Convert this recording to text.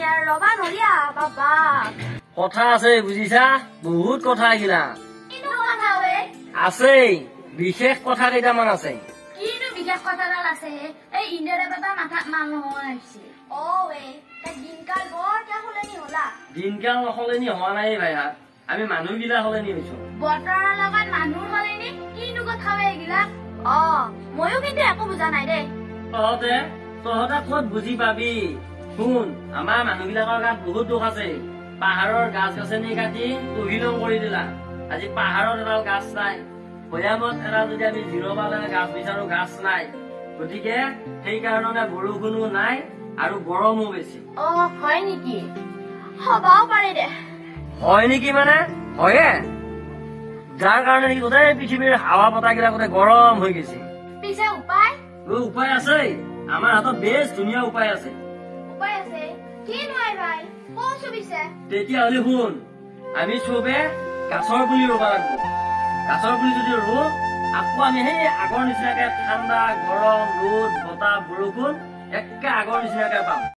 আর রবা নরিয়া বাবা কথা আছে বুঝিছা বহুত কথা কিনা কিনো কথা ওই আছে বিশেষ কথা কেইটামান আছে কিনো বিশেষ কথাডাল আছে এই ইন্দ্রে বাবা মাথা মাল নহয় আইছে ও ওই তা দিনকাল বড়টা হলেনি হলা দিনকাল নহলেনি হওয়া নাই ভাইয়া আমি মানুহগিলা হলেনি হইছো বতৰৰ লগত মানুহ হলেনি কিনো কথা ওই এগিলা ময়ো কিন্তু একো বুজা নাই দে তহঁতে কত বুজি পাবি শুন আমাৰ মানুহবিলাকৰ গাত বহুত দুখ আছে পাহাৰৰ গাছ গছনি কাটি তহিলং কৰি দিলা আজি পাহাৰত এডাল গাছ নাই ভৈয়ামত এডাল যদি আমি জিৰবালে গাছ বিচাৰো গাছ নাই গতিকে সেইকাৰণে বৰষুণো নাই আৰু গৰমো বেছি হয় নেকি হবাও পাৰে দে হয় নেকি মানে হয়ে যাৰ কাৰণে নেকি গোটেই পৃথিৱীৰ হাৱা বতাহগিলা গোটেই গৰম হৈ গৈছে পিছে উপায় উপায় আছে আমাৰ হাতত বেছ ধুনীয়া উপায় আছে কি নহয় ভাই কচু পিছে তেতিয়াহ'লে শুন আমি চবে গাছৰ পুলি ৰুব লাগিব গাছৰ পুলি যদি ৰুওঁ আকৌ আমি সেই আগৰ নিচিনাকে ঠাণ্ডা গৰম ৰ'দ বতাহ বৰষুণ একে আগৰ নিচিনাকে পাম